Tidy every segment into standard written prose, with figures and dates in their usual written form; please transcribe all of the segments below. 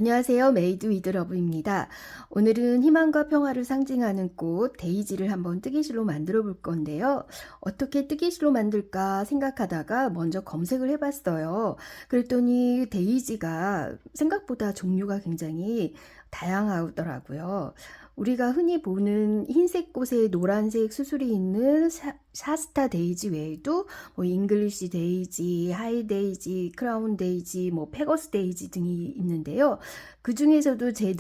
안녕하세요. 메이드 위드 러브입니다. 오늘은 희망과 평화를 상징하는 꽃 데이지를 한번 뜨개질로 만들어 볼 건데요. 어떻게 뜨개질로 만들까 생각하다가 먼저 검색을 해봤어요. 그랬더니 데이지가 생각보다 종류가 굉장히 다양하더라고요. 우리가 흔히 보는 흰색 꽃에 노란색 수술이 있는 샤스타 데이지 외에도 뭐 잉글리시 데이지, 하이 데이지, 크라운 데이지, 뭐 페거스 데이지 등이 있는데요. 그 중에서도 제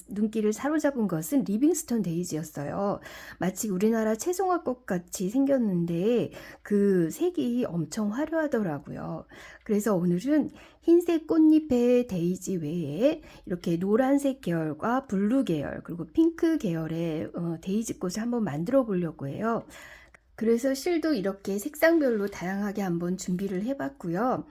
눈길을 사로잡은 것은 리빙스턴 데이지였어요. 마치 우리나라 채송화꽃 같이 생겼는데 그 색이 엄청 화려하더라고요. 그래서 오늘은 흰색 꽃잎의 데이지 외에 이렇게 노란색 계열과 블루 계열 그리고 핑크 계열의 데이지 꽃을 한번 만들어 보려고 해요. 그래서 실도 이렇게 색상별로 다양하게 한번 준비를 해봤고요.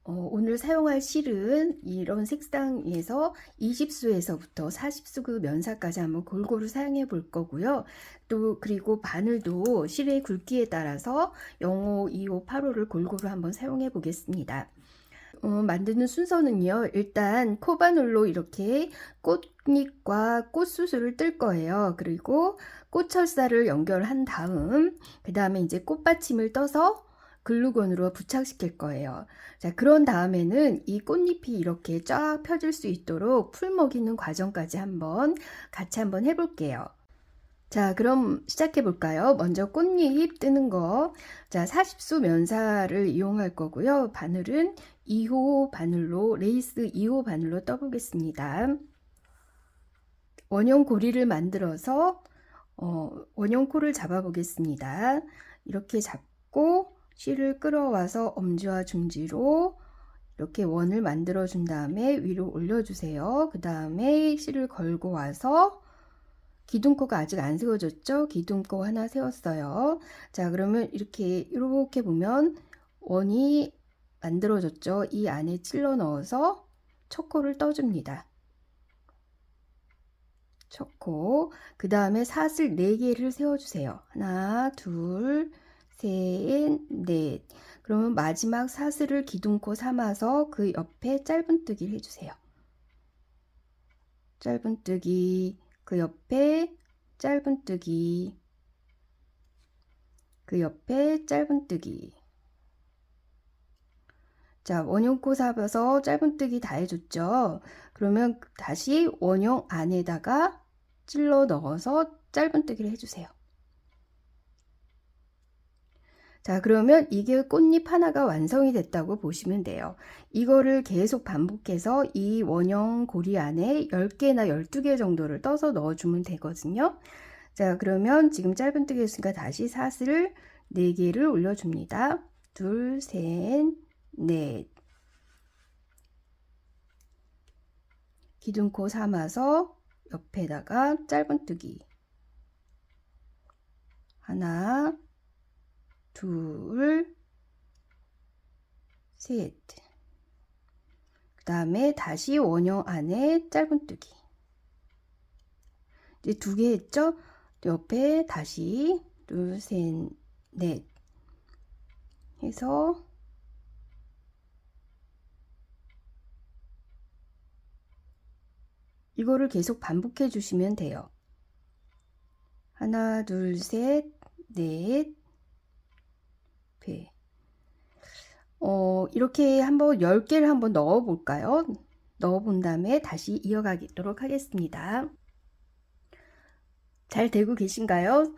오늘 사용할 실은 이런 색상에서 20수에서부터 40수 그 면사까지 한번 골고루 사용해 볼 거고요. 또 그리고 바늘도 실의 굵기에 따라서 0호, 2호, 8호를 골고루 한번 사용해 보겠습니다. 만드는 순서는요. 일단 코바늘로 이렇게 꽃잎과 꽃수술을 뜰 거예요. 그리고 꽃철사를 연결한 다음 그 다음에 이제 꽃받침을 떠서 글루건으로 부착시킬 거예요. 자, 그런 다음에는 이 꽃잎이 이렇게 쫙 펴질 수 있도록 풀 먹이는 과정까지 같이 한번 해볼게요. 자, 그럼 시작해 볼까요? 먼저 꽃잎 뜨는 거. 자, 40수 면사를 이용할 거고요. 바늘은 2호 바늘로, 레이스 2호 바늘로 떠보겠습니다. 원형 고리를 만들어서 원형코를 잡아 보겠습니다. 이렇게 잡고 실을 끌어와서 엄지와 중지로 이렇게 원을 만들어 준 다음에 위로 올려주세요. 그 다음에 실을 걸고 와서 기둥코가 아직 안 세워졌죠? 기둥코 하나 세웠어요. 자, 그러면 이렇게 보면 원이 만들어졌죠? 이 안에 찔러 넣어서 첫 코를 떠줍니다. 첫 코. 그 다음에 사슬 4개를 세워주세요. 하나, 둘, 셋, 넷. 그러면 마지막 사슬을 기둥코 삼아서 그 옆에 짧은뜨기를 해주세요. 짧은뜨기. 그 옆에 짧은뜨기, 그 옆에 짧은뜨기. 자, 원형코 잡아서 짧은뜨기 다 해줬죠. 그러면 다시 원형 안에다가 찔러 넣어서 짧은뜨기를 해주세요. 자, 그러면 이게 꽃잎 하나가 완성이 됐다고 보시면 돼요. 이거를 계속 반복해서 이 원형 고리 안에 10개나 12개 정도를 떠서 넣어주면 되거든요. 자, 그러면 지금 짧은뜨기 했으니까 다시 사슬을 4개를 올려줍니다. 둘, 셋, 넷. 기둥코 삼아서 옆에다가 짧은뜨기. 하나, 둘, 셋. 그 다음에 다시 원형 안에 짧은뜨기. 이제 2개 했죠? 옆에 다시 둘, 셋, 넷 해서 이거를 계속 반복해 주시면 돼요. 하나, 둘, 셋, 넷, 배. 이렇게 한번 10개를 한번 넣어 볼까요? 넣어 본 다음에 다시 이어가도록 하겠습니다. 잘 되고 계신가요?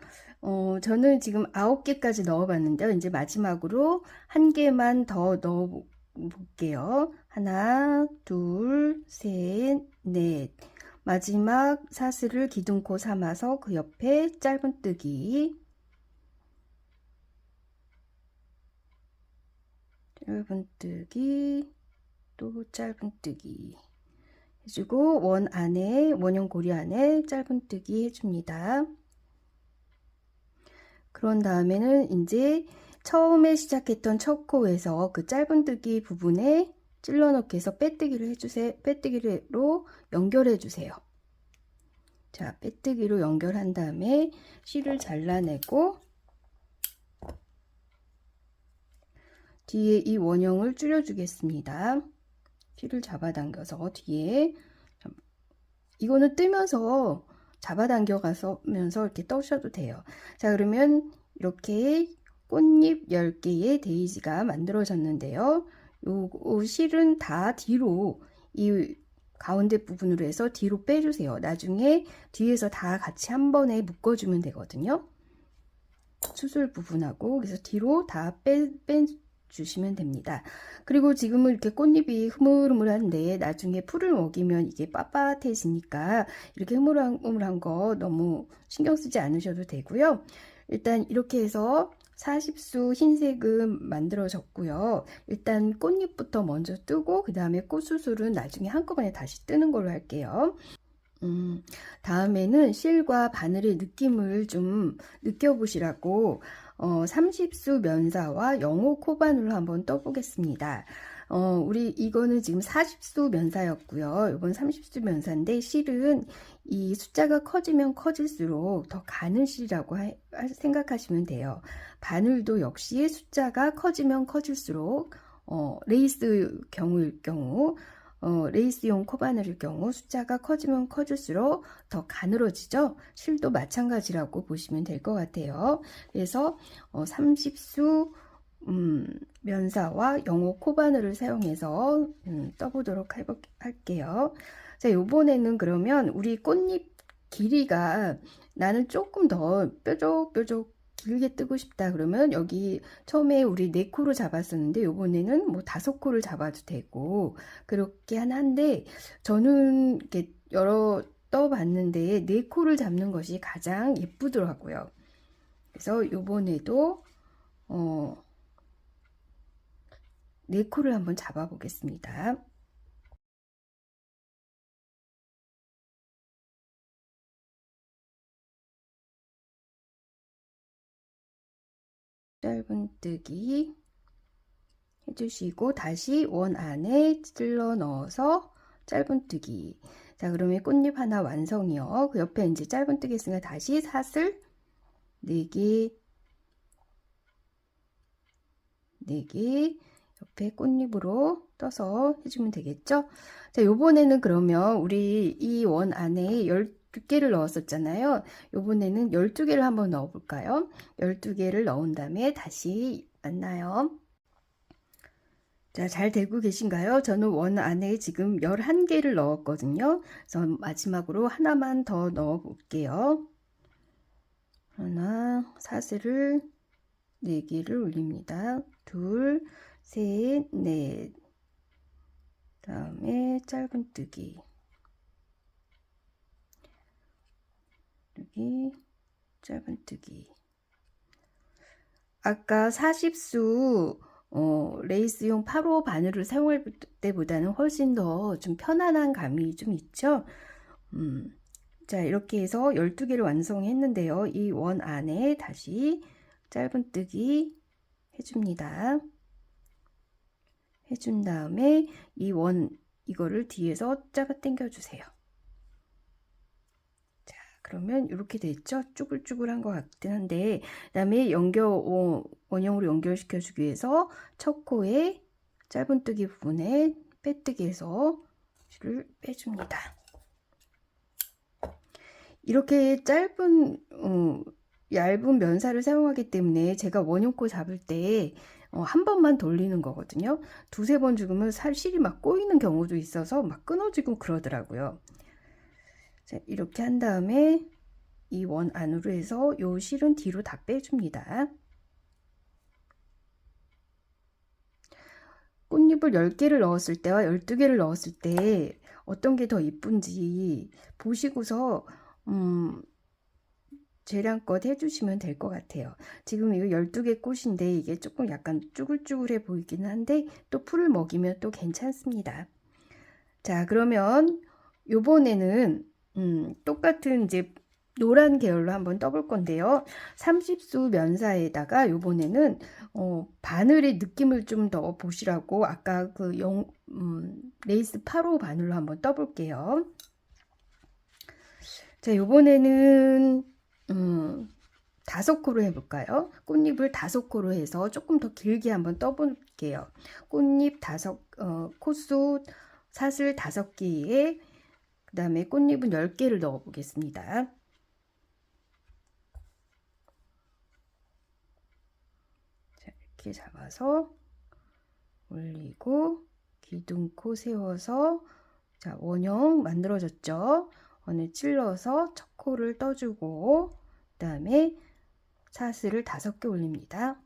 저는 지금 9개까지 넣어 봤는데요. 이제 마지막으로 1개만 더 넣어 볼게요. 하나, 둘, 셋, 넷. 마지막 사슬을 기둥코 삼아서 그 옆에 짧은뜨기. 짧은뜨기, 또 짧은뜨기 해주고 원 안에 원형 고리 안에 짧은뜨기 해줍니다. 그런 다음에는 이제 처음에 시작했던 첫 코에서 그 짧은뜨기 부분에 찔러 넣기 해서 빼뜨기를 해주세요. 빼뜨기로 연결해 주세요. 자, 빼뜨기로 연결한 다음에 실을 잘라내고 뒤에 이 원형을 줄여 주겠습니다. 실을 잡아당겨서 뒤에, 이거는 뜨면서 잡아당겨 가면서 이렇게 떠셔도 돼요. 자, 그러면 이렇게 꽃잎 10개의 데이지가 만들어졌는데요. 요 실은 다 뒤로, 이 가운데 부분으로 해서 뒤로 빼주세요. 나중에 뒤에서 다 같이 한 번에 묶어주면 되거든요. 수술 부분하고, 그래서 뒤로 다 빼주시면 됩니다. 그리고 지금은 이렇게 꽃잎이 흐물흐물한데 나중에 풀을 먹이면 이게 빳빳해지니까 이렇게 흐물흐물한 거 너무 신경 쓰지 않으셔도 되고요. 일단 이렇게 해서 40수 흰색은 만들어졌고요. 일단 꽃잎부터 먼저 뜨고 그 다음에 꽃수술은 나중에 한꺼번에 다시 뜨는 걸로 할게요. 다음에는 실과 바늘의 느낌을 좀 느껴보시라고 30수 면사와 영호 코바늘로 한번 떠보겠습니다. 우리 이거는 지금 40수 면사였고요. 이건 30수 면사인데 실은 이 숫자가 커지면 커질수록 더 가는 실이라고 생각하시면 돼요. 바늘도 역시 숫자가 커지면 커질수록 레이스 경우일 경우 레이스용 코바늘일 경우 숫자가 커지면 커질수록 더 가늘어지죠. 실도 마찬가지라고 보시면 될 것 같아요. 그래서 30수 면사와 영호 코바늘을 사용해서 떠보도록 할게요. 자, 요번에는 그러면 우리 꽃잎 길이가 나는 조금 더 뾰족뾰족 길게 뜨고 싶다 그러면 여기 처음에 우리 4코로 잡았었는데 요번에는 뭐 5코를 잡아도 되고 그렇게 한데 저는 이렇게 여러 떠봤는데 4코를 잡는 것이 가장 예쁘더라고요. 그래서 요번에도 4코를 한번 잡아 보겠습니다. 짧은뜨기 해주시고 다시 원 안에 찔러 넣어서 짧은뜨기. 자, 그러면 꽃잎 하나 완성이요. 그 옆에 이제 짧은뜨기 했으니까 다시 사슬 4개 4개 옆에 꽃잎으로 떠서 해주면 되겠죠. 자, 요번에는 그러면 우리 이 원 안에 12개를 넣었었잖아요. 요번에는 12개를 한번 넣어 볼까요? 12개를 넣은 다음에 다시 만나요. 자, 잘 되고 계신가요? 저는 원 안에 지금 11개를 넣었거든요. 그래서 마지막으로 하나만 더 넣어 볼게요. 하나, 사슬을 4개를 올립니다. 둘, 셋, 넷. 다음에 짧은뜨기. 짧은뜨기. 아까 40수 레이스용 8호 바늘을 사용할 때보다는 훨씬 더 좀 편안한 감이 좀 있죠. 자, 이렇게 해서 12개를 완성했는데요. 이 원 안에 다시 짧은뜨기 해줍니다. 해준 다음에 이 원 이거를 뒤에서 잡아 당겨 주세요. 자, 그러면 이렇게 됐죠. 쭈글쭈글한 것 같긴 한데 그다음에 원형으로 연결시켜 주기 위해서 첫 코에 짧은뜨기 부분에 빼뜨기해서 실을 빼줍니다. 이렇게 얇은 면사를 사용하기 때문에 제가 원형코 잡을 때 한 번만 돌리는 거거든요. 두세 번 죽으면 실이 막 꼬이는 경우도 있어서 막 끊어지고 그러더라고요. 자, 이렇게 한 다음에 이 원 안으로 해서 요 실은 뒤로 다 빼줍니다. 꽃잎을 10개를 넣었을 때와 12개를 넣었을 때 어떤 게 더 이쁜지 보시고서 재량껏 해주시면 될 것 같아요. 지금 이거 12개 꽃인데 이게 조금 약간 쭈글쭈글해 보이기는 한데 또 풀을 먹이면 또 괜찮습니다. 자, 그러면 요번에는 똑같은 이제 노란 계열로 한번 떠볼 건데요. 30수 면사에다가 요번에는 바늘의 느낌을 좀 더 보시라고 아까 그 레이스 8호 바늘로 한번 떠볼게요. 자, 요번에는 5코로 해볼까요? 꽃잎을 5코로 해서 조금 더 길게 한번 떠볼게요. 꽃잎 코수 사슬 5개에 그 다음에 꽃잎은 10개를 넣어 보겠습니다. 자, 이렇게 잡아서 올리고 기둥코 세워서, 자, 원형 만들어졌죠. 원을 찔러서 첫 코를 떠주고 그 다음에 사슬을 5개 올립니다.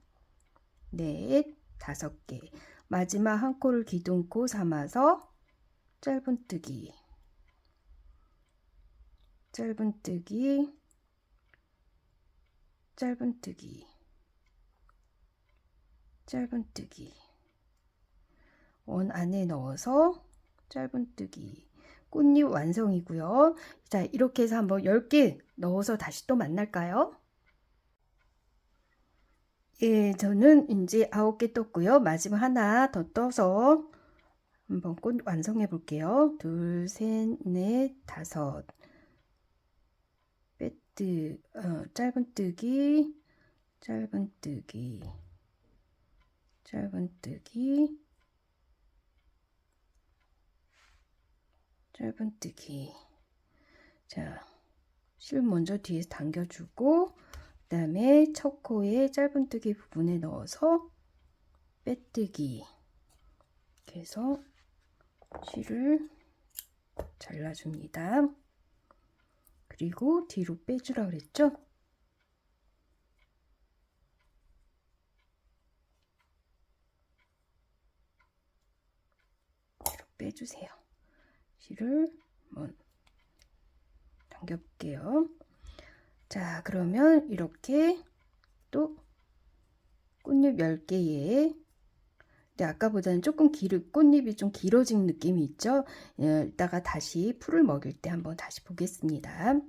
넷, 5개. 마지막 한 코를 기둥코 삼아서 짧은뜨기, 짧은뜨기, 짧은뜨기, 짧은뜨기. 원 안에 넣어서 짧은뜨기. 꽃잎 완성이고요. 자, 이렇게 해서 한번 10개 넣어서 다시 또 만날까요? 예, 저는 이제 9개 떴고요. 마지막 하나 더 떠서 한번 꽃 완성해 볼게요. 둘, 셋, 넷, 5. 짧은뜨기, 짧은뜨기, 짧은뜨기, 짧은뜨기. 자, 실 먼저 뒤에서 당겨주고 그 다음에 첫 코에 짧은뜨기 부분에 넣어서 빼뜨기. 이렇게 해서 실을 잘라줍니다. 그리고 뒤로 빼주라 그랬죠? 뒤로 빼주세요. 실을 한번 당겨볼게요. 자, 그러면 이렇게 또 꽃잎 10개에, 근데 아까보다는 조금 꽃잎이 좀 길어진 느낌이 있죠? 이따가 다시 풀을 먹일 때 한번 다시 보겠습니다.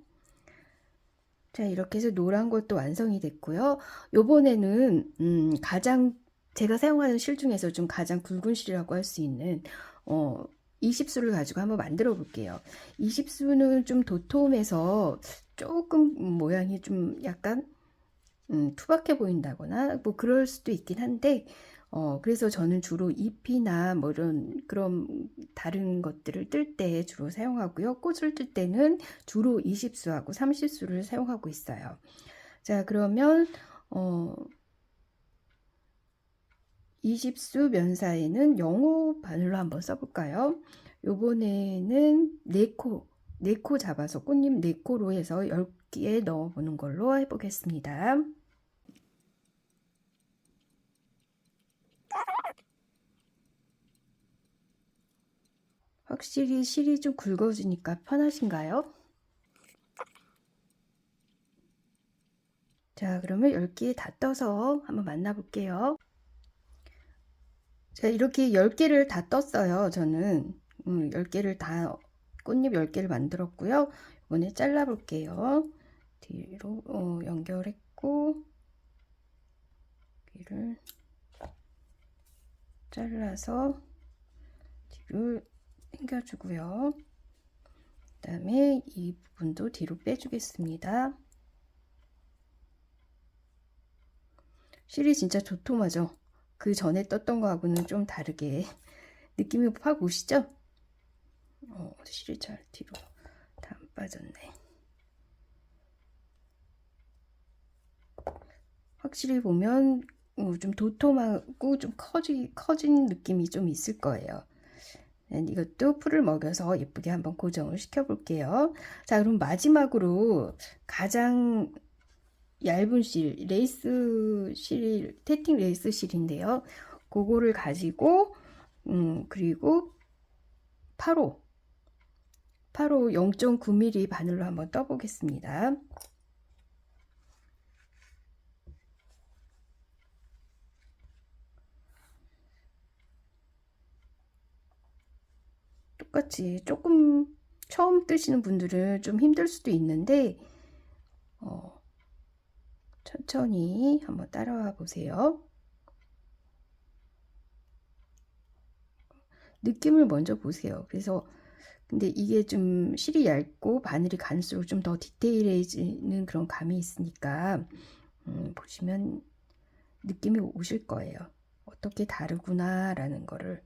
자, 이렇게 해서 노란 것도 완성이 됐고요. 요번에는 가장 제가 사용하는 실 중에서 좀 가장 굵은 실이라고 할 수 있는 20수를 가지고 한번 만들어 볼게요. 20수는 좀 도톰해서 조금 모양이 좀 약간 투박해 보인다거나 뭐 그럴 수도 있긴 한데, 그래서 저는 주로 잎이나 뭐 이런 그런 다른 것들을 뜰 때 주로 사용하고요. 꽃을 뜰 때는 주로 20수하고 30수를 사용하고 있어요. 자, 그러면 20수 면사에는 영호 바늘로 한번 써볼까요? 요번에는 4코 잡아서 꽃잎 4코로 해서 10개에 넣어보는 걸로 해보겠습니다. 확실히 실이 좀 굵어지니까 편하신가요? 자, 그러면 10개 다 떠서 한번 만나볼게요. 자, 이렇게 10개를 다 떴어요. 저는 10개를 다, 꽃잎 10개를 만들었고요. 이번에 잘라 볼게요. 뒤로 연결했고 여기를 잘라서 뒤로 당겨주고요. 그 다음에 이 부분도 뒤로 빼주겠습니다. 실이 진짜 도톰하죠? 그 전에 떴던 거하고는 좀 다르게 느낌이 확 오시죠? 실이 잘 뒤로 다 안 빠졌네. 확실히 보면 좀 도톰하고 좀 커진 느낌이 좀 있을 거예요. 이것도 풀을 먹여서 예쁘게 한번 고정을 시켜 볼게요. 자, 그럼 마지막으로 가장 얇은 실, 레이스 실, 태팅 레이스 실인데요. 그거를 가지고 그리고 8호 0.9mm 바늘로 한번 떠보겠습니다. 똑같이 조금 처음 뜨시는 분들은 좀 힘들 수도 있는데 천천히 한번 따라와 보세요. 느낌을 먼저 보세요. 그래서 근데 이게 좀 실이 얇고 바늘이 갈수록 좀 더 디테일해지는 그런 감이 있으니까 보시면 느낌이 오실 거예요. 어떻게 다르구나 라는 거를.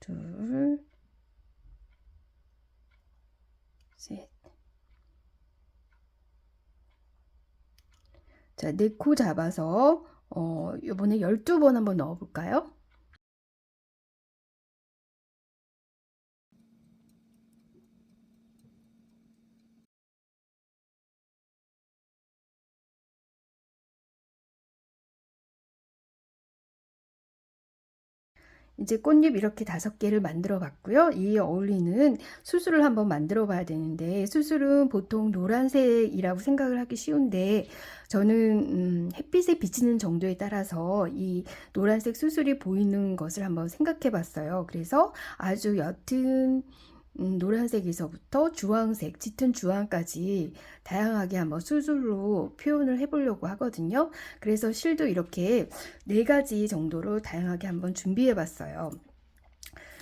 둘, 셋. 자, 4코 잡아서 요번에 12번 한번 넣어 볼까요? 이제 꽃잎 이렇게 5개를 만들어 봤고요. 이에 어울리는 수술을 한번 만들어 봐야 되는데, 수술은 보통 노란색이라고 생각을 하기 쉬운데, 저는 햇빛에 비치는 정도에 따라서 이 노란색 수술이 보이는 것을 한번 생각해 봤어요. 그래서 아주 옅은 노란색에서부터 주황색, 짙은 주황까지 다양하게 한번 수술로 표현을 해보려고 하거든요. 그래서 실도 이렇게 4가지 정도로 다양하게 한번 준비해 봤어요.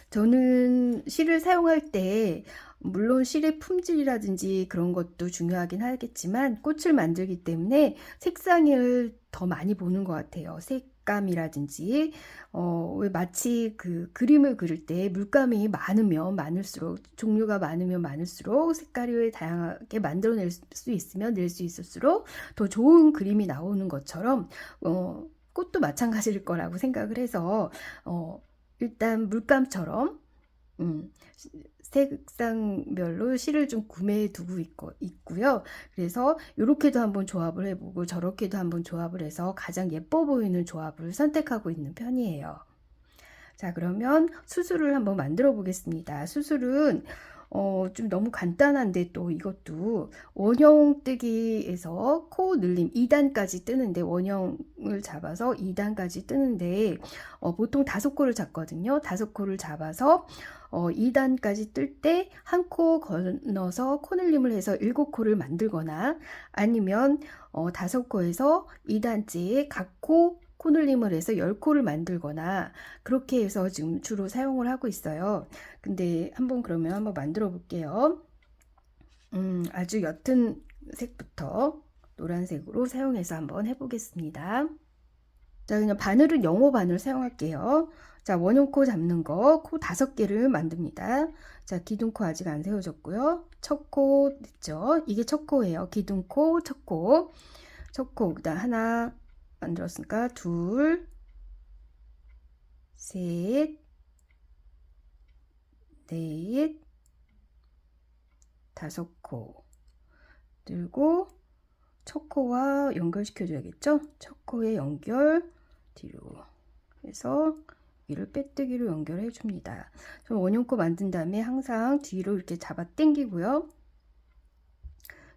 저는 실을 사용할 때 물론 실의 품질이라든지 그런 것도 중요하긴 하겠지만 꽃을 만들기 때문에 색상을 더 많이 보는 것 같아요. 색감이라든지 왜 마치 그 그림을 그릴 때 물감이 많으면 많을수록 종류가 많으면 많을수록 색깔을 다양하게 만들어낼 수 있으면 낼 수 있을수록 더 좋은 그림이 나오는 것처럼 꽃도 마찬가지일 거라고 생각을 해서 일단 물감처럼 음, 색상별로 실을 좀 구매해 두고 있고요. 그래서 이렇게도 한번 조합을 해보고 저렇게도 한번 조합을 해서 가장 예뻐 보이는 조합을 선택하고 있는 편이에요. 자, 그러면 수술을 한번 만들어 보겠습니다. 수술은 좀 너무 간단한데 또 이것도 원형 뜨기에서 코 늘림 2단까지 뜨는데 원형을 잡아서 2단까지 뜨는데 보통 5코를 잡거든요. 5코를 잡아서 2단까지 뜰 때 한 코 건너서 코늘림을 해서 7코를 만들거나 아니면 5코에서 2단째에 각 코 코늘림을 해서 10코를 만들거나 그렇게 해서 지금 주로 사용을 하고 있어요. 근데 그러면 한번 만들어 볼게요. 아주 옅은 색부터 노란색으로 사용해서 한번 해보겠습니다. 자, 그냥 바늘은 영호 바늘 사용할게요. 자, 원형코 잡는 거, 코 5개를 만듭니다. 자, 기둥코 아직 안 세워졌고요. 첫 코 됐죠? 이게 첫 코예요. 기둥코, 첫 코. 첫 코, 그다음 하나 만들었으니까 둘, 셋, 넷, 5코. 들고 첫 코와 연결시켜 줘야겠죠? 첫 코에 연결 뒤로 해서 위를 빼뜨기로 연결해 줍니다. 저 원형코 만든 다음에 항상 뒤로 이렇게 잡아 당기고요.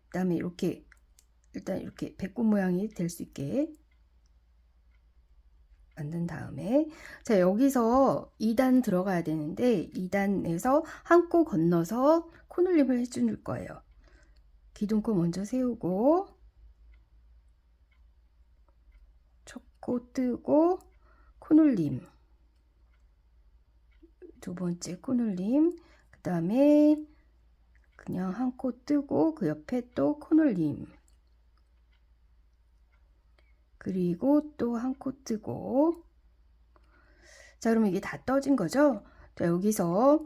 그 다음에 이렇게 일단 이렇게 배꼽 모양이 될 수 있게 만든 다음에 자, 여기서 2단 들어가야 되는데 2단에서 한 코 건너서 코늘림을 해줄 거예요. 기둥코 먼저 세우고 첫 코 뜨고 코늘림, 두 번째 코늘림, 그 다음에 그냥 한 코 뜨고 그 옆에 또 코늘림, 그리고 또 한 코 뜨고. 자, 그러면 이게 다 떠진 거죠? 자, 여기서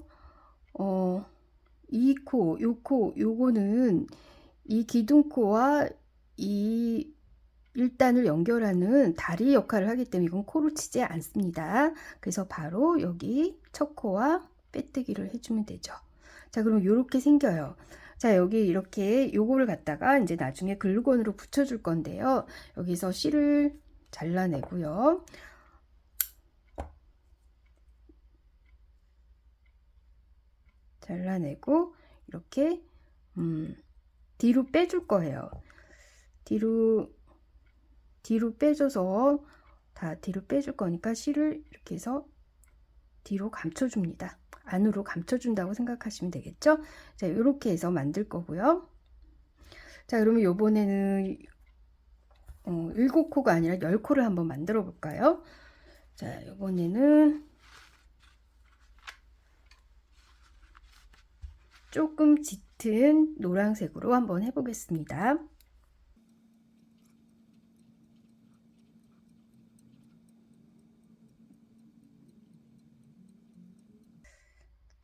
이 코, 요 코, 요거는 이 기둥코와 이 1단을 연결하는 다리 역할을 하기 때문에 이건 코로 치지 않습니다. 그래서 바로 여기 첫 코와 빼뜨기를 해주면 되죠. 자, 그럼 이렇게 생겨요. 자, 여기 이렇게 요거를 갖다가 이제 나중에 글루건으로 붙여줄 건데요. 여기서 실을 잘라내고요. 잘라내고 이렇게 뒤로 빼줄 거예요. 뒤로 빼줘서 다 뒤로 빼줄 거니까 실을 이렇게 해서 뒤로 감춰줍니다. 안으로 감춰준다고 생각하시면 되겠죠? 자, 이렇게 해서 만들 거고요. 자, 그러면 요번에는 7코가 아니라 10코를 한번 만들어 볼까요? 자, 요번에는 조금 짙은 노란색으로 한번 해보겠습니다.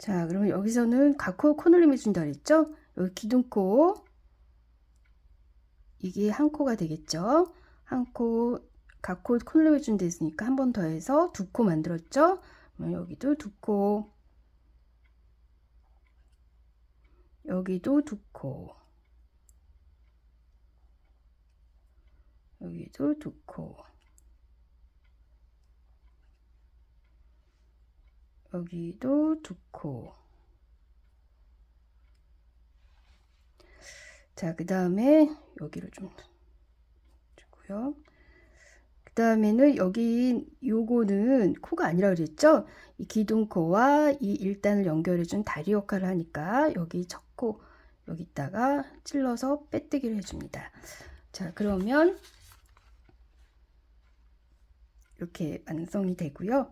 자, 그러면 여기서는 각코 코놀림 해준다 그랬죠? 여기 기둥코, 이게 한 코가 되겠죠? 한 코, 각코 코놀림 해준 데 있으니까 한 번 더 해서 두 코 만들었죠? 여기도 두 코, 여기도 두 코, 여기도 두 코, 여기도 두 코. 자, 그 다음에 여기를 좀 주고요. 그 다음에는 여기 요거는 코가 아니라 그랬죠? 이 기둥코와 이 일단을 연결해준 다리 역할을 하니까 여기 첫 코 여기다가 찔러서 빼뜨기를 해줍니다. 자, 그러면 이렇게 완성이 되고요.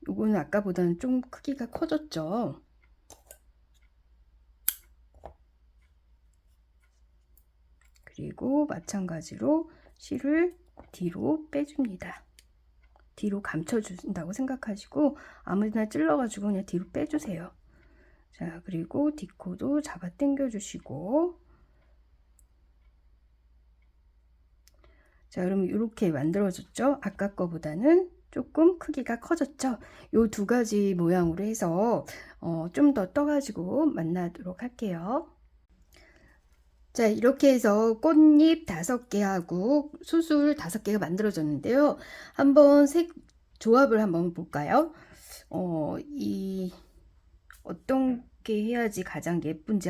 요거는 아까보다는 좀 크기가 커졌죠. 그리고 마찬가지로 실을 뒤로 빼줍니다. 뒤로 감춰준다고 생각하시고 아무데나 찔러가지고 그냥 뒤로 빼주세요. 자, 그리고 뒷코도 잡아 당겨 주시고, 자, 그러면 이렇게 만들어졌죠? 아까 거보다는 조금 크기가 커졌죠? 요 두 가지 모양으로 해서 좀 더 떠가지고 만나도록 할게요. 자, 이렇게 해서 꽃잎 5개 하고 수술 5개가 만들어졌는데요. 한번 색 조합을 한번 볼까요? 어떤 게 해야지 가장 예쁜지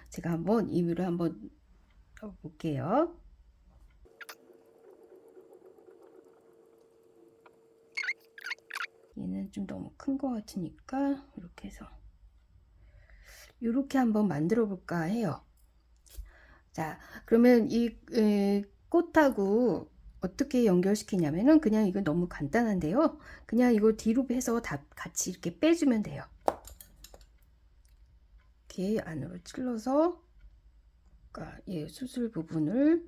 제가 한번 임의로 한번 볼게요. 얘는 좀 너무 큰 것 같으니까 이렇게 해서 이렇게 한번 만들어 볼까 해요. 자, 그러면 이 꽃하고 어떻게 연결시키냐면은 그냥 이거 너무 간단한데요. 그냥 이거 뒤로 해서 다 같이 이렇게 빼주면 돼요. 이렇게 안으로 찔러서 예, 수술 부분을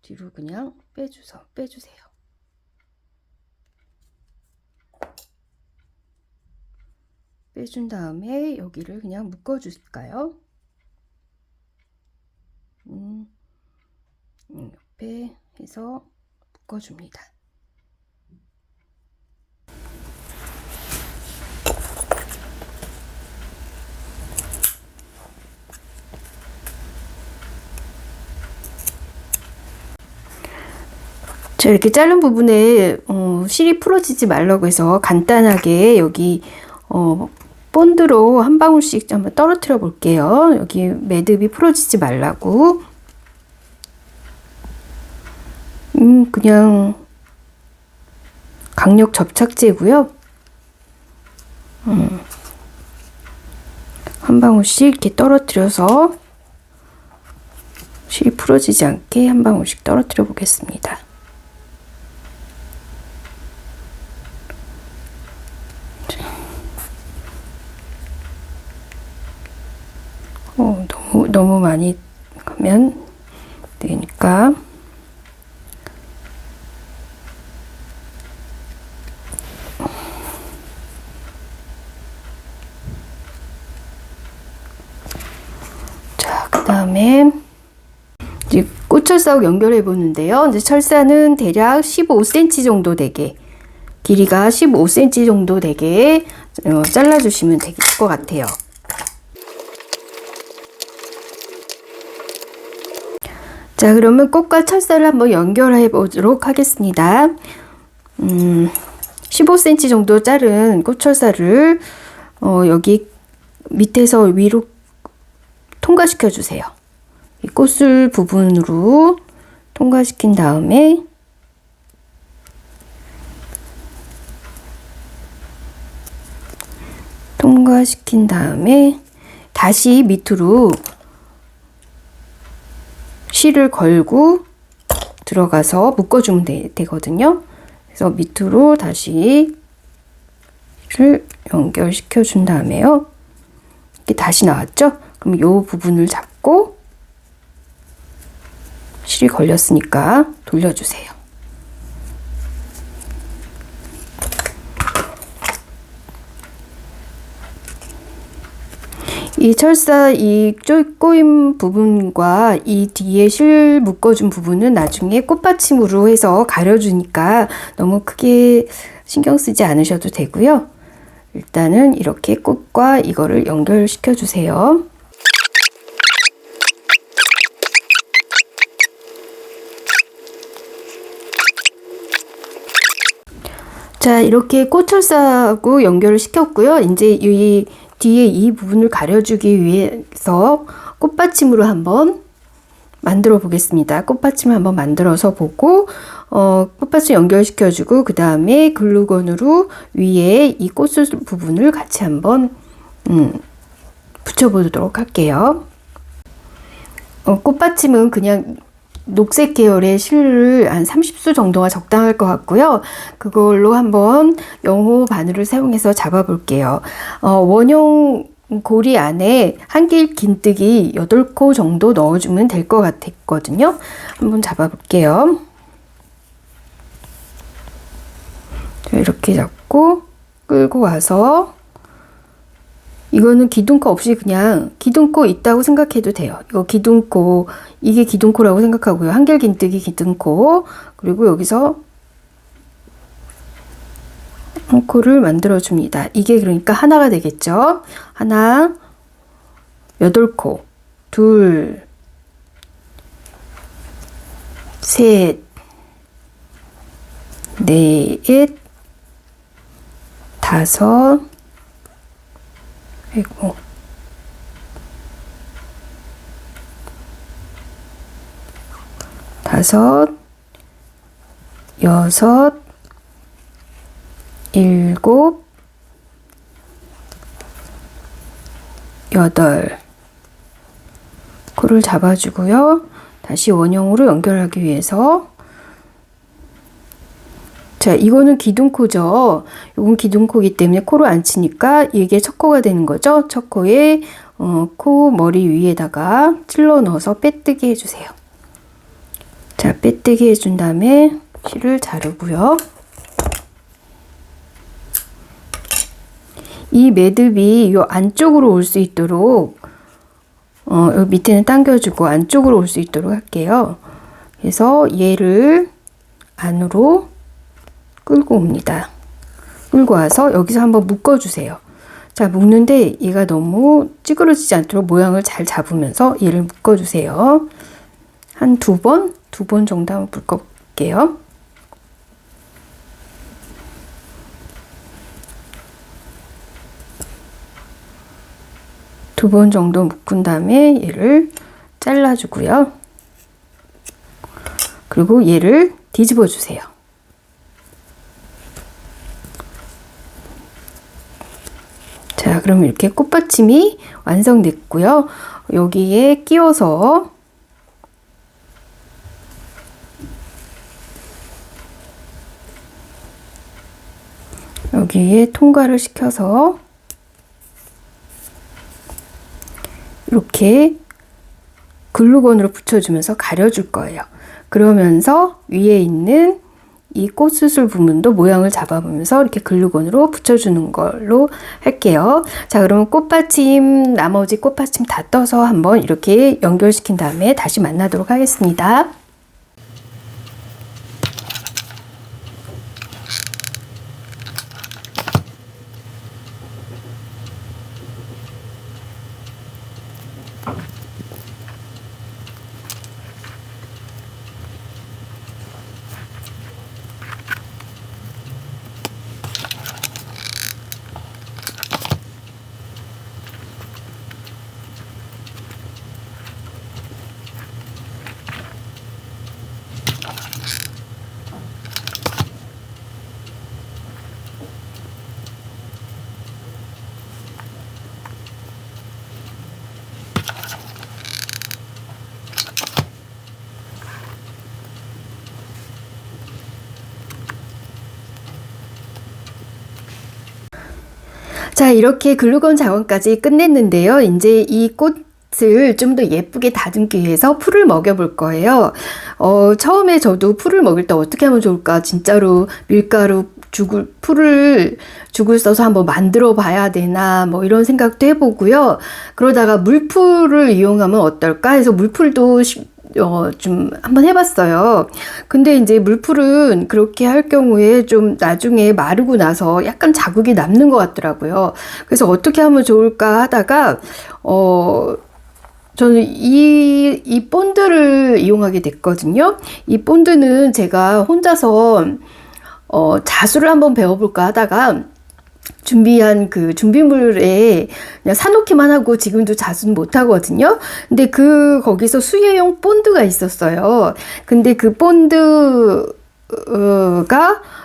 뒤로 그냥 빼주세요. 빼준 다음에 여기를 그냥 묶어줄까요? 옆에 해서 묶어줍니다. 자, 이렇게 자른 부분에 실이 풀어지지 말라고 해서 간단하게 여기 본드로 한 방울씩 한번 떨어뜨려 볼게요. 여기 매듭이 풀어지지 말라고. 그냥 강력 접착제고요. 한 방울씩 이렇게 떨어뜨려서 실이 풀어지지 않게 한 방울씩 떨어뜨려 보겠습니다. 너무 많이 가면 되니까. 자, 그 다음에 이제 꽃철사하고 연결해 보는데요. 이제 철사는 대략 15cm 정도 되게, 길이가 15cm 정도 되게 잘라주시면 될 것 같아요. 자, 그러면 꽃과 철사를 한번 연결해 보도록 하겠습니다. 15cm 정도 자른 꽃철사를 여기 밑에서 위로 통과시켜 주세요. 이 꽃술 부분으로 통과시킨 다음에 다시 밑으로 실을 걸고 들어가서 묶어주면 되거든요. 그래서 밑으로 다시 실을 연결시켜 준 다음에요. 이렇게 다시 나왔죠? 그럼 이 부분을 잡고 실이 걸렸으니까 돌려주세요. 이 철사 이 꼬인 부분과 이 뒤에 실 묶어준 부분은 나중에 꽃받침으로 해서 가려주니까 너무 크게 신경 쓰지 않으셔도 되고요. 일단은 이렇게 꽃과 이거를 연결시켜 주세요. 자, 이렇게 꽃철사하고 연결을 시켰고요. 이제 이 뒤에 이 부분을 가려주기 위해서 꽃받침으로 한번 만들어 보겠습니다. 꽃받침을 한번 만들어서 보고 꽃받침 연결시켜주고 그 다음에 글루건으로 위에 이 꽃술 부분을 같이 한번 붙여보도록 할게요. 꽃받침은 그냥 녹색 계열의 실을 한 30수 정도가 적당할 것 같고요. 그걸로 한번 영호 바늘을 사용해서 잡아볼게요. 원형 고리 안에 한길 긴뜨기 8코 정도 넣어주면 될 것 같았거든요. 한번 잡아볼게요. 이렇게 잡고 끌고 와서 이거는 기둥코 없이 그냥 기둥코 있다고 생각해도 돼요. 이거 기둥코, 이게 기둥코라고 생각하고요. 한길 긴뜨기 기둥코, 그리고 여기서 한 코를 만들어 줍니다. 이게 그러니까 하나가 되겠죠. 하나, 8코, 둘, 셋, 넷, 다섯, 아이고, 다섯, 여섯, 일곱, 여덟 코를 잡아주고요. 다시 원형으로 연결하기 위해서 자, 이거는 기둥코죠. 이건 기둥코이기 때문에 코를 안 치니까 이게 첫 코가 되는 거죠. 첫 코에 코 머리 위에다가 찔러 넣어서 빼뜨기 해주세요. 자, 빼뜨기 해준 다음에 실을 자르고요. 이 매듭이 이 안쪽으로 올 수 있도록 여기 밑에는 당겨주고 안쪽으로 올 수 있도록 할게요. 그래서 얘를 안으로 끌고 옵니다. 끌고 와서 여기서 한번 묶어주세요. 자, 묶는데 얘가 너무 찌그러지지 않도록 모양을 잘 잡으면서 얘를 묶어주세요. 한 두 번 정도 한번 묶어볼게요. 두 번 정도 묶은 다음에 얘를 잘라주고요. 그리고 얘를 뒤집어 주세요. 자, 그럼 이렇게 꽃받침이 완성됐고요. 여기에 끼워서 여기에 통과를 시켜서 이렇게 글루건으로 붙여주면서 가려줄 거예요. 그러면서 위에 있는 이 꽃수술 부분도 모양을 잡아보면서 이렇게 글루건으로 붙여주는 걸로 할게요. 자, 그러면 꽃받침, 나머지 꽃받침 다 떠서 한번 이렇게 연결시킨 다음에 다시 만나도록 하겠습니다. 자, 이렇게 글루건 작업까지 끝냈는데요. 이제 이 꽃을 좀 더 예쁘게 다듬기 위해서 풀을 먹여볼 거예요. 처음에 저도 풀을 먹일 때 어떻게 하면 좋을까 진짜로 밀가루 죽을 써서 한번 만들어 봐야 되나 뭐 이런 생각도 해보고요. 그러다가 물풀을 이용하면 어떨까 해서 물풀도 좀 한번 해봤어요. 근데 이제 물풀은 그렇게 할 경우에 좀 나중에 마르고 나서 약간 자국이 남는 것 같더라고요. 그래서 어떻게 하면 좋을까 하다가 저는 이 본드를 이용하게 됐거든요. 이 본드는 제가 혼자서 자수를 한번 배워볼까 하다가 준비한 그 준비물에 그냥 사놓기만 하고 지금도 자수는 못 하거든요. 근데 거기서 수혜용 본드가 있었어요. 근데 그 본드가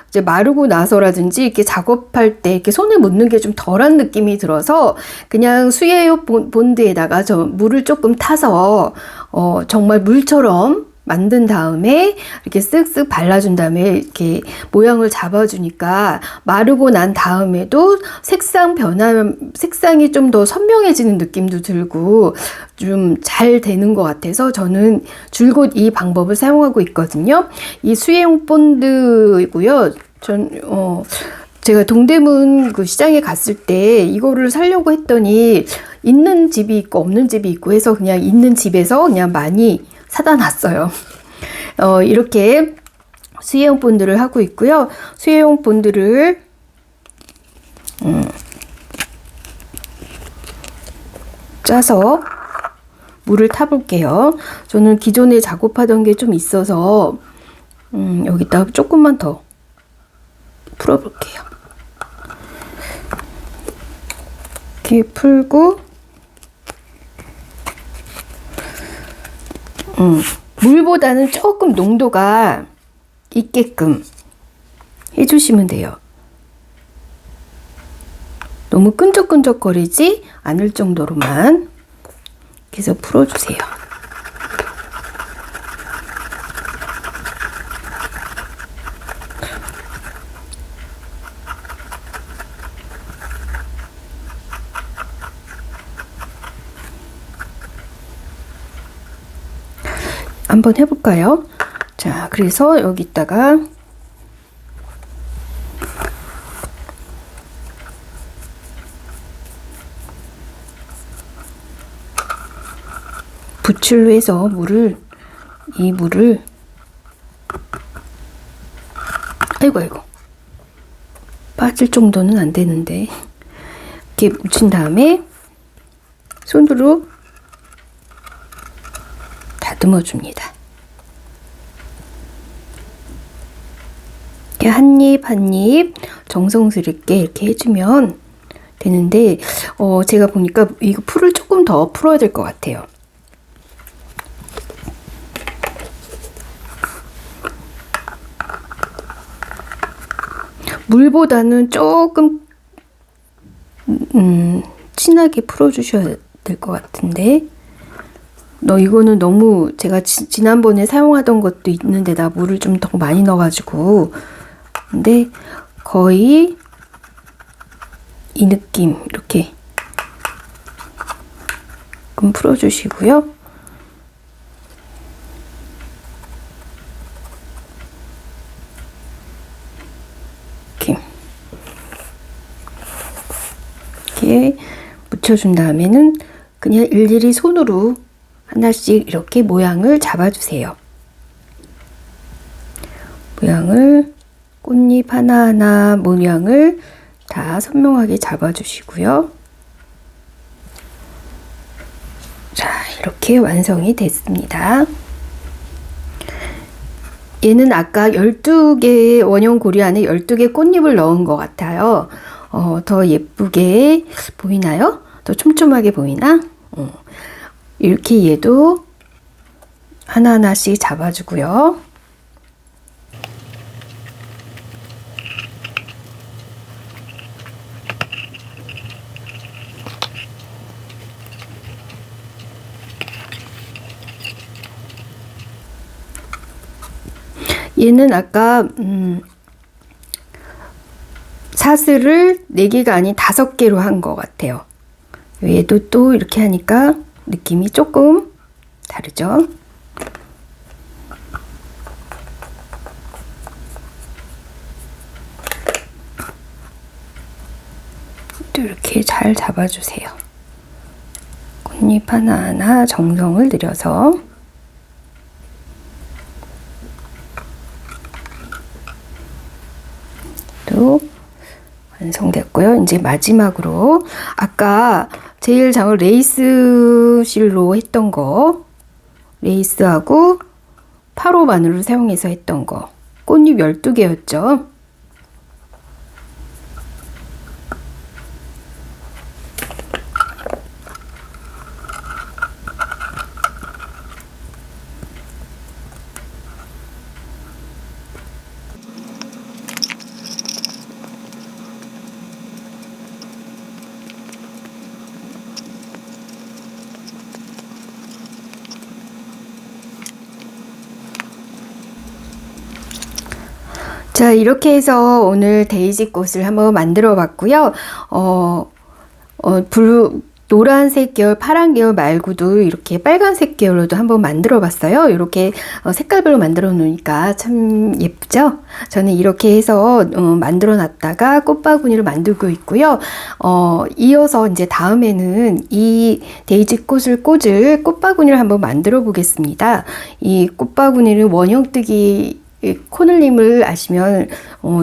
이제 마르고 나서라든지 이렇게 작업할 때 이렇게 손에 묻는 게 좀 덜한 느낌이 들어서 그냥 수혜용 본드에다가 저 물을 조금 타서 정말 물처럼 만든 다음에 이렇게 쓱쓱 발라준 다음에 이렇게 모양을 잡아주니까 마르고 난 다음에도 색상이 좀 더 선명해지는 느낌도 들고 좀 잘 되는 것 같아서 저는 줄곧 이 방법을 사용하고 있거든요. 이 수혜용 본드이고요. 제가 동대문 그 시장에 갔을 때 이거를 사려고 했더니 있는 집이 있고 없는 집이 있고 해서 그냥 있는 집에서 그냥 많이 사다 놨어요. 이렇게 수혜용 본드를 하고 있고요. 수혜용 본드를 짜서 물을 타볼게요. 저는 기존에 작업하던 게 좀 있어서 여기다 조금만 더 풀어볼게요. 이렇게 풀고 물보다는 조금 농도가 있게끔 해주시면 돼요. 너무 끈적끈적거리지 않을 정도로만 계속 풀어주세요. 한번 해볼까요? 자, 그래서 여기다가 붓질로 해서 이 물을 아이고 빠질 정도는 안 되는데 이렇게 묻힌 다음에 손으로 다듬어 줍니다. 이렇게 한 입 정성스럽게 이렇게 해주면 되는데 제가 보니까 이거 풀을 조금 더 풀어야 될 것 같아요. 물보다는 조금 진하게 풀어주셔야 될 것 같은데 이거는 너무 제가 지난번에 사용하던 것도 있는데다 물을 좀 더 많이 넣어가지고 근데 거의 이 느낌 이렇게 좀 풀어주시고요. 이렇게 묻혀준 다음에는 그냥 일일이 손으로 하나씩 이렇게 모양을 잡아주세요. 꽃잎 하나하나 모양을 다 선명하게 잡아주시고요. 자, 이렇게 완성이 됐습니다. 얘는 아까 12개 원형 고리 안에 12개 꽃잎을 넣은 것 같아요. 더 예쁘게 보이나요? 더 촘촘하게 보이나? 이렇게 얘도 하나하나씩 잡아주고요. 얘는 아까 사슬을 4개가 아닌 5개로 한 것 같아요. 얘도 또 이렇게 하니까 느낌이 조금 다르죠? 이렇게 잘 잡아주세요. 꽃잎 하나하나 정성을 들여서. 또 완성됐고요. 이제 마지막으로 아까 제일 장을 레이스 실로 했던 거, 레이스하고 8호 바늘을 사용해서 했던 거, 꽃잎 12개였죠. 자, 이렇게 해서 오늘 데이지 꽃을 한번 만들어 봤고요. 노란색 계열, 파란 계열 말고도 이렇게 빨간색 계열로도 한번 만들어 봤어요. 이렇게 색깔별로 만들어 놓으니까 참 예쁘죠? 저는 이렇게 해서 만들어 놨다가 꽃바구니를 만들고 있고요. 이어서 이제 다음에는 이 데이지 꽃을 꽂을 꽃바구니를 한번 만들어 보겠습니다. 이 꽃바구니를 원형뜨기 코늘림을 아시면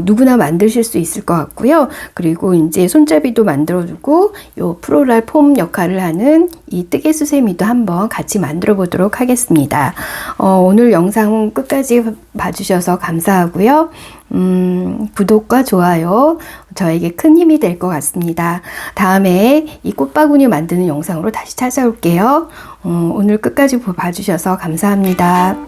누구나 만드실 수 있을 것 같고요. 그리고 이제 손잡이도 만들어주고 요 프로랄 폼 역할을 하는 이 뜨개 수세미도 한번 같이 만들어 보도록 하겠습니다. 오늘 영상 끝까지 봐주셔서 감사하고요. 구독과 좋아요 저에게 큰 힘이 될 것 같습니다. 다음에 이 꽃바구니 만드는 영상으로 다시 찾아올게요. 오늘 끝까지 봐주셔서 감사합니다.